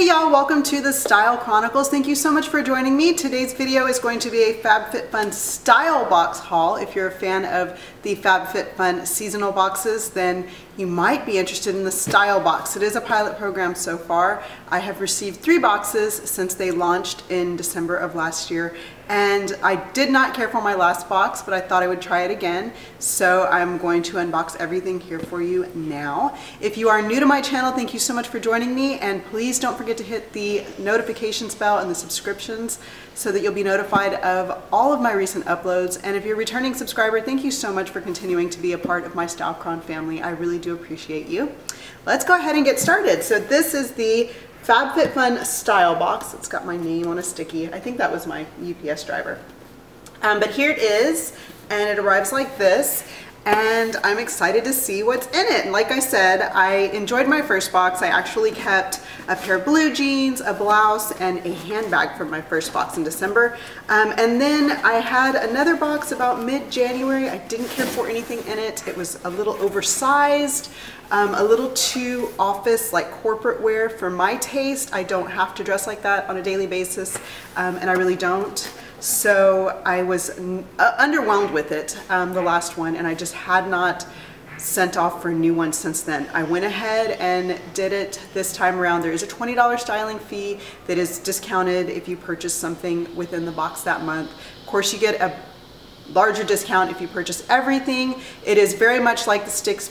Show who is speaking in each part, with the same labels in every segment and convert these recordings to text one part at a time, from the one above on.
Speaker 1: Hey y'all, welcome to the Style Chronicles. Thank you so much for joining me. Today's video is going to be a FabFitFun style box haul. If you're a fan of the FabFitFun seasonal boxes, then you might be interested in the style box. It is a pilot program so far. I have received 3 boxes since they launched in December of last year, and I did not care for my last box, but I thought I would try it again. So I'm going to unbox everything here for you now. If you are new to my channel, thank you so much for joining me, and please don't forget to hit the notifications bell and the subscriptions so that you'll be notified of all of my recent uploads. And if you're a returning subscriber, thank you so much for continuing to be a part of my StyleChron family. I really do appreciate you. Let's go ahead and get started. So this is the FabFitFun style box. It's got my name on a sticky. I think that was my UPS driver. But here it is, and it arrives like this. And I'm excited to see what's in it. And like I said, I enjoyed my first box. I actually kept a pair of blue jeans, a blouse, and a handbag from my first box in December. And then I had another box about mid-January. I didn't care for anything in it. It was a little oversized, a little too office, like corporate wear for my taste. I don't have to dress like that on a daily basis, and I really don't. So I was underwhelmed with it, the last one, and I just had not sent off for a new one since then. I went ahead and did it this time around. There is a $20 styling fee that is discounted if you purchase something within the box that month. Of course, you get a larger discount if you purchase everything. It is very much like the Stitch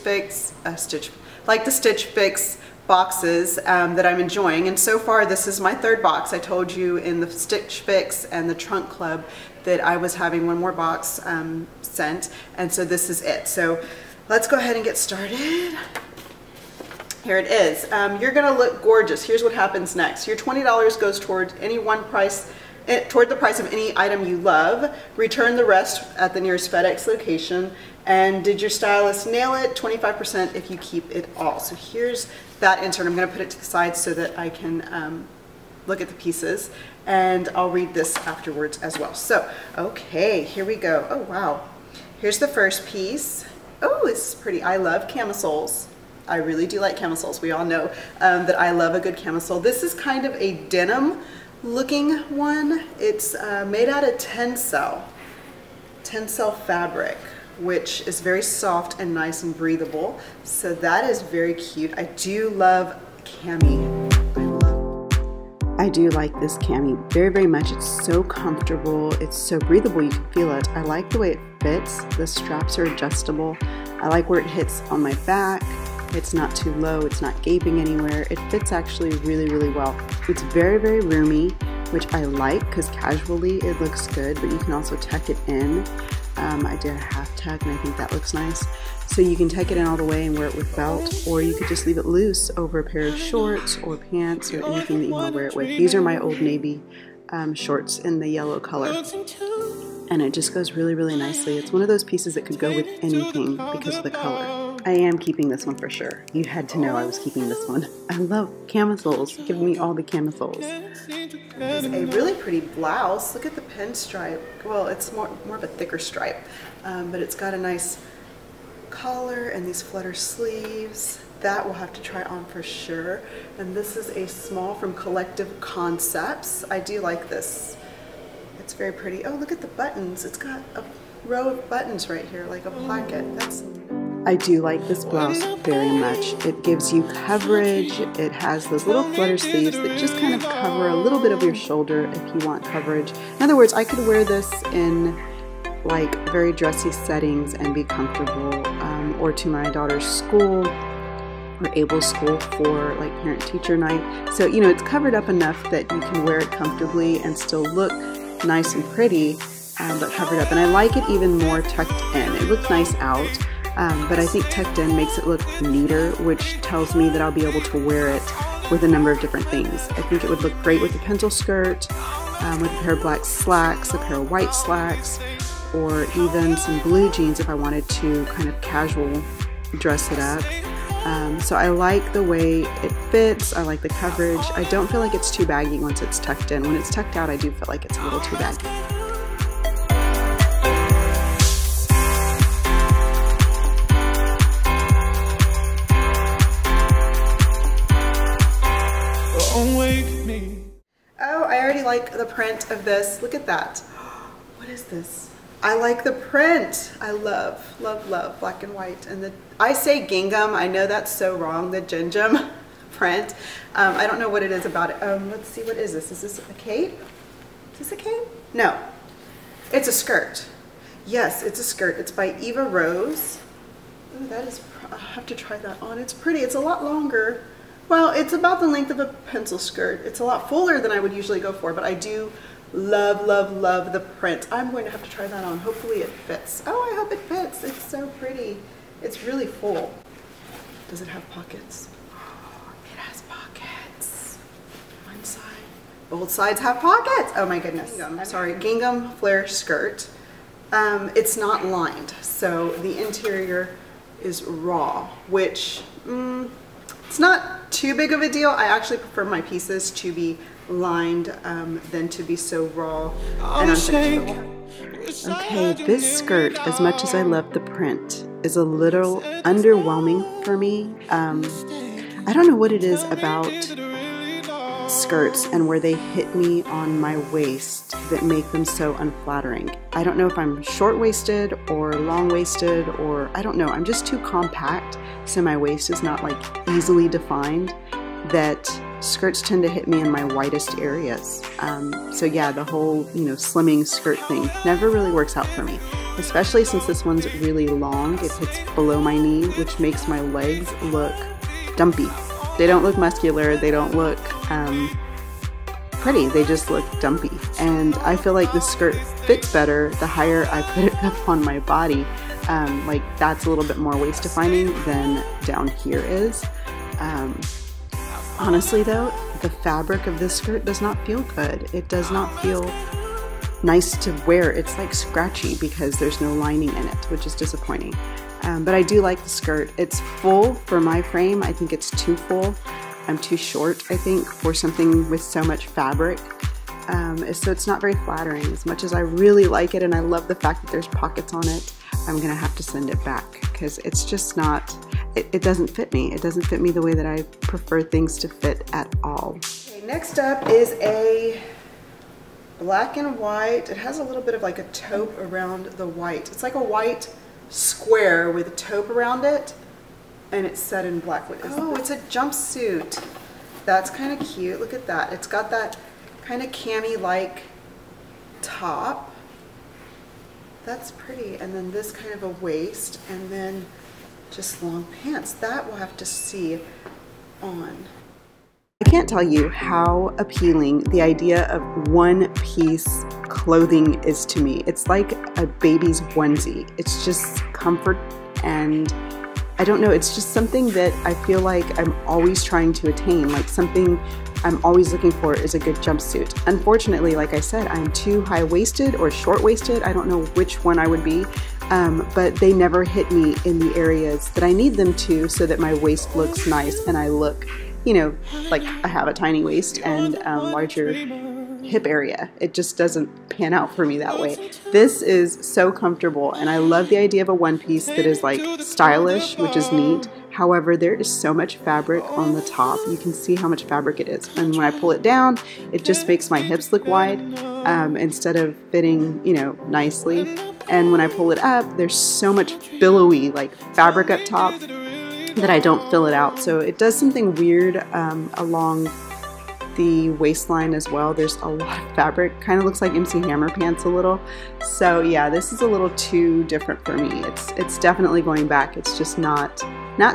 Speaker 1: Fix boxes that I'm enjoying, and so far this is my 3rd box. I told you in the Stitch Fix and the Trunk Club that I was having one more box sent, and so this is it. So let's go ahead and get started. Here it is. You're gonna look gorgeous. Here's what happens next. Your $20 goes toward any one price, toward the price of any item you love. Return the rest at the nearest FedEx location. And did your stylist nail it? 25% if you keep it all. So here's that insert. I'm going to put it to the side so that I can look at the pieces, and I'll read this afterwards as well. So, okay, here we go. Oh, wow. Here's the first piece. Oh, it's pretty. I love camisoles. I really do like camisoles. We all know that I love a good camisole. This is kind of a denim looking one. It's made out of tencel fabric, which is very soft and nice and breathable. So that is very cute. I do love cami. I do like this cami very, very much. It's so comfortable. It's so breathable. You can feel it. I like the way it fits. The straps are adjustable. I like where it hits on my back. It's not too low. It's not gaping anywhere. It fits actually really, really well. It's very, very roomy, which I like because casually it looks good, but you can also tuck it in. I did a half tuck, and I think that looks nice. So you can tuck it in all the way and wear it with belt, or you could just leave it loose over a pair of shorts or pants or anything that you want to wear it with. These are my Old Navy shorts in the yellow color, and it just goes really, really nicely. It's one of those pieces that could go with anything because of the color. I am keeping this one for sure. You had to know I was keeping this one. I love camisoles. Give me all the camisoles. It's a really pretty blouse. Look at the pinstripe. Well, it's more of a thicker stripe, but it's got a nice collar and these flutter sleeves. That we'll have to try on for sure. And this is a small from Collective Concepts. I do like this. It's very pretty. Oh, look at the buttons. It's got a row of buttons right here, like a placket. I do like this blouse very much. It gives you coverage. It has those little flutter sleeves that just kind of cover a little bit of your shoulder if you want coverage. In other words, I could wear this in like very dressy settings and be comfortable, or to my daughter's school or Able School for like parent-teacher night. So, you know, it's covered up enough that you can wear it comfortably and still look nice and pretty, but covered up. And I like it even more tucked in. It looks nice out. But I think tucked in makes it look neater, which tells me that I'll be able to wear it with a number of different things. I think it would look great with a pencil skirt, with a pair of black slacks, a pair of white slacks, or even some blue jeans if I wanted to kind of casual dress it up. So I like the way it fits. I like the coverage. I don't feel like it's too baggy once it's tucked in. When it's tucked out, I do feel like it's a little too baggy.
Speaker 2: I'm waking
Speaker 1: like the print of this. Look at that. What is this? I like the print. I love, love, love black and white. And I say gingham. I know that's so wrong, the gingham print. I don't know what it is about it. Let's see, what is this? Is this a cape? Is this a cape? No, it's a skirt. Yes, it's a skirt. It's by Eva Rose. Ooh, that is, I have to try that on. It's pretty. It's a lot longer. Well, it's about the length of a pencil skirt. It's a lot fuller than I would usually go for, but I do love, love, love the print. I'm going to have to try that on. Hopefully it fits. Oh, I hope it fits. It's so pretty. It's really full. Does it have pockets? It has pockets. One side. Both sides have pockets. Oh my goodness. Gingham. Sorry, gingham flare skirt. It's not lined, so the interior is raw, which it's not too big of a deal. I actually prefer my pieces to be lined than to be so raw and unfinished. Okay, this skirt, as much as I love the print, is a little underwhelming for me. I don't know what it is about skirts and where they hit me on my waist that make them so unflattering. I don't know if I'm short-waisted or long-waisted, or I don't know. I'm just too compact, so my waist is not like easily defined, that skirts tend to hit me in my widest areas. So yeah, the whole, slimming skirt thing never really works out for me, especially since this one's really long. It hits below my knee, which makes my legs look dumpy. They don't look muscular, they don't look pretty, they just look dumpy. And I feel like this skirt fits better the higher I put it up on my body. Like that's a little bit more waist defining than down here is. Honestly though, the fabric of this skirt does not feel good. It does not feel nice to wear. It's like scratchy because there's no lining in it, which is disappointing. But I do like the skirt. It's full for my frame. I think it's too full. I'm too short, I think, for something with so much fabric. So it's not very flattering. As much as I really like it and I love the fact that there's pockets on it, I'm gonna have to send it back because it's just not, it doesn't fit me. It doesn't fit me the way that I prefer things to fit at all. Okay, next up is a black and white. It has a little bit of like a taupe around the white. It's like a white square with a taupe around it, and it's set in black. Oh, it's a jumpsuit. That's kind of cute. Look at that. It's got that kind of cami-like top. That's pretty. And then this kind of a waist, and then just long pants. That we'll have to see on. I can't tell you how appealing the idea of one-piece clothing is to me. It's like a baby's onesie. It's just comfort, and I don't know, it's just something that I feel like I'm always trying to attain. Like something I'm always looking for is a good jumpsuit. Unfortunately, like I said, I'm too high-waisted or short-waisted. I don't know which one I would be, but they never hit me in the areas that I need them to, so that my waist looks nice and I look, like I have a tiny waist and larger hip area. It just doesn't pan out for me that way. This is so comfortable, and I love the idea of a one piece that is like stylish, which is neat. However, there is so much fabric on the top. You can see how much fabric it is. And when I pull it down, it just makes my hips look wide instead of fitting, nicely. And when I pull it up, there's so much billowy like fabric up top that I don't fill it out. So it does something weird along the waistline as well. There's a lot of fabric. Kind of looks like MC Hammer pants a little. So yeah, this is a little too different for me. It's definitely going back. It's just not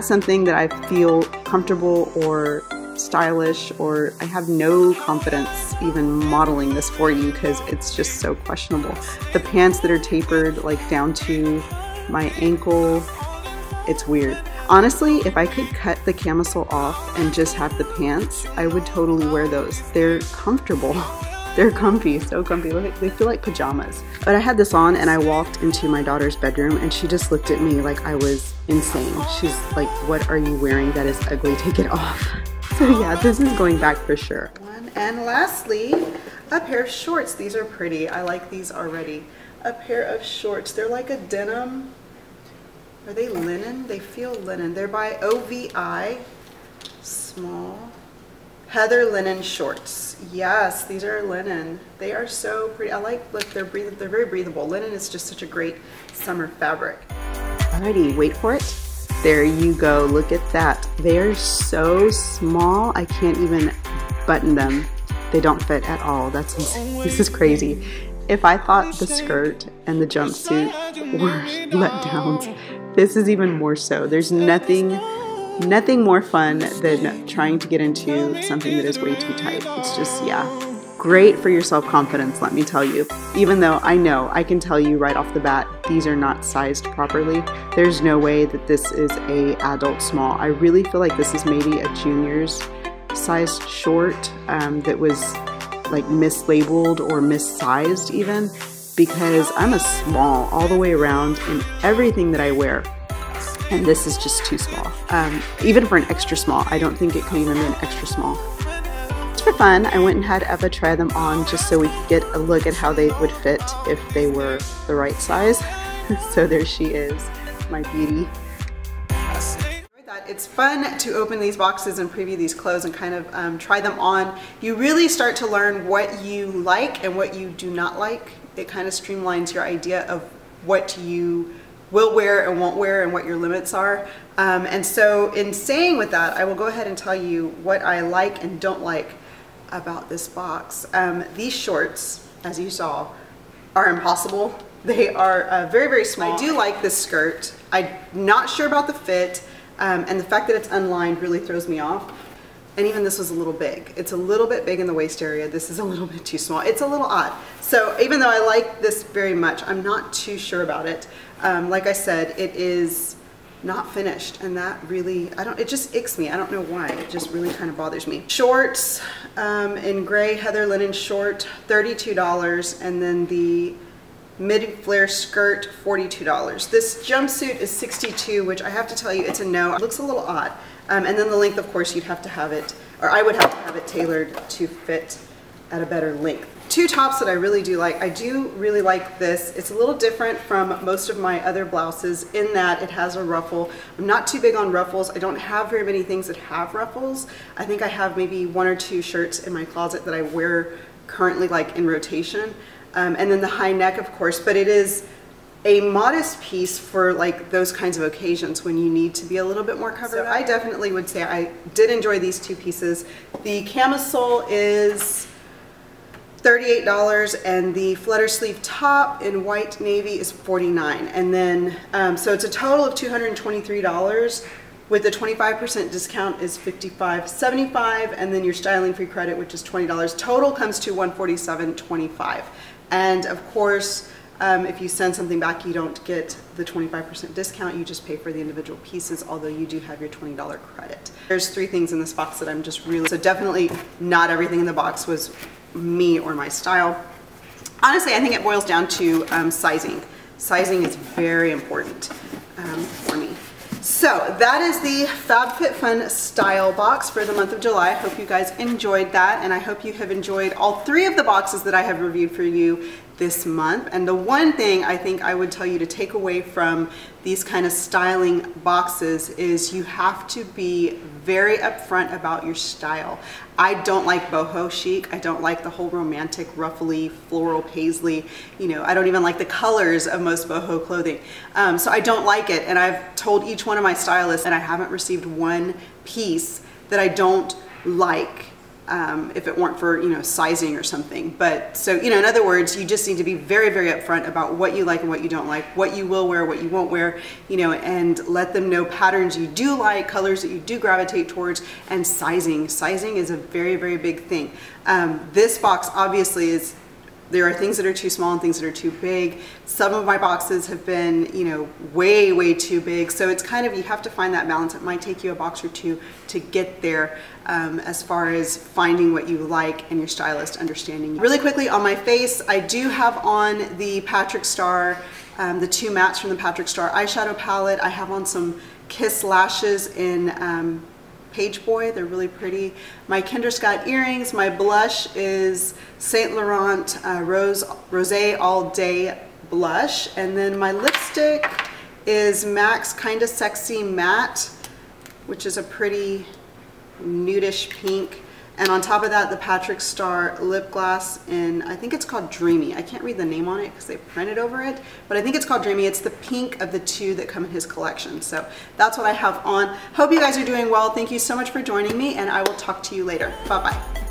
Speaker 1: something that I feel comfortable or stylish, or I have no confidence even modeling this for you because it's just so questionable. The pants that are tapered like down to my ankle, it's weird. Honestly, if I could cut the camisole off and just have the pants, I would totally wear those. They're comfortable. They're comfy, so comfy. They feel like pajamas. But I had this on and I walked into my daughter's bedroom and she just looked at me like I was insane. She's like, "What are you wearing? That is ugly. Take it off." So yeah, this is going back for sure. And lastly, a pair of shorts. These are pretty. I like these already. A pair of shorts. They're like a denim. Are they linen? They feel linen. They're by OVI. Small. Heather linen shorts. Yes, these are linen. They are so pretty. I like they're very breathable. Linen is just such a great summer fabric. Alrighty, wait for it. There you go. Look at that. They are so small. I can't even button them. They don't fit at all. This is crazy. If I thought the skirt and the jumpsuit were letdowns, this is even more so. There's nothing more fun than trying to get into something that is way too tight. It's just, yeah, great for your self-confidence, let me tell you. Even though I can tell you right off the bat, these are not sized properly. There's no way that this is a adult small. I really feel like this is maybe a junior's sized short that was like mislabeled or missized even, because I'm a small all the way around in everything that I wear. And this is just too small. Even for an extra small, I don't think it could even be an extra small. Just for fun, I went and had Eva try them on just so we could get a look at how they would fit if they were the right size. So there she is, my beauty. It's fun to open these boxes and preview these clothes and kind of try them on. You really start to learn what you like and what you do not like. It kind of streamlines your idea of what you will wear and won't wear and what your limits are. And so in saying with that, I will go ahead and tell you what I like and don't like about this box. These shorts, as you saw, are impossible. They are very, very small. I do like this skirt. I'm not sure about the fit. And the fact that it's unlined really throws me off. And even this was a little big. It's a little bit big in the waist area. This is a little bit too small. It's a little odd. So even though I like this very much, I'm not too sure about it. Like I said, it is not finished, and that really, it just icks me. I don't know why. It just really kind of bothers me. Shorts in gray Heather linen short, $32, and then the mid-flare skirt, $42. This jumpsuit is $62, which I have to tell you, it's a no. It looks a little odd. And then the length, of course, you'd have to have it, or I would have to have it tailored to fit at a better length. Two tops that I really do like. I do really like this. It's a little different from most of my other blouses in that it has a ruffle. I'm not too big on ruffles. I don't have very many things that have ruffles. I think I have maybe 1 or 2 shirts in my closet that I wear currently, like in rotation. And then the high neck, of course, but it is a modest piece for like those kinds of occasions when you need to be a little bit more covered. So I definitely would say I did enjoy these two pieces. The camisole is $38, and the flutter sleeve top in white navy is $49. And then, so it's a total of $223. With the 25% discount is $55.75, and then your styling free credit, which is $20. Total comes to $147.25. And of course, if you send something back, you don't get the 25% discount. You just pay for the individual pieces, although you do have your $20 credit. There's 3 things in this box that I'm just really, so definitely not everything in the box was me or my style. Honestly, I think it boils down to sizing. Sizing is very important for me. So that is the FabFitFun style box for the month of July. I hope you guys enjoyed that, and I hope you have enjoyed all 3 of the boxes that I have reviewed for you this month. And the one thing I think I would tell you to take away from these kind of styling boxes is you have to be very upfront about your style. I don't like boho chic. I don't like the whole romantic, ruffly, floral paisley. You know, I don't even like the colors of most boho clothing. So I don't like it. And I've told each one of my stylists, and I haven't received one piece that I don't like. If it weren't for, you know, sizing or something. But so, you know, in other words, you just need to be very, very upfront about what you like and what you don't like, what you will wear, what you won't wear, you know, and let them know patterns you do like, colors that you do gravitate towards, and sizing. Sizing is a very, very big thing. This box obviously is, there are things that are too small and things that are too big. Some of my boxes have been, you know, way, way too big. So it's kind of, you have to find that balance. It might take you a box or 2 to get there as far as finding what you like and your stylist understanding. Really quickly on my face, I do have on the Patrick Star, the 2 mattes from the Patrick Star eyeshadow palette. I have on some Kiss lashes in Page Boy. They're really pretty. My Kendra Scott earrings. My blush is Saint Laurent Rosé All Day blush. And then my lipstick is MAC's Kinda Sexy Matte, which is a pretty nudish pink. And on top of that, the Patrick Star lip gloss in, I think it's called Dreamy. I can't read the name on it because they printed over it, but I think it's called Dreamy. It's the pink of the two that come in his collection. So that's what I have on. Hope you guys are doing well. Thank you so much for joining me, and I will talk to you later. Bye-bye.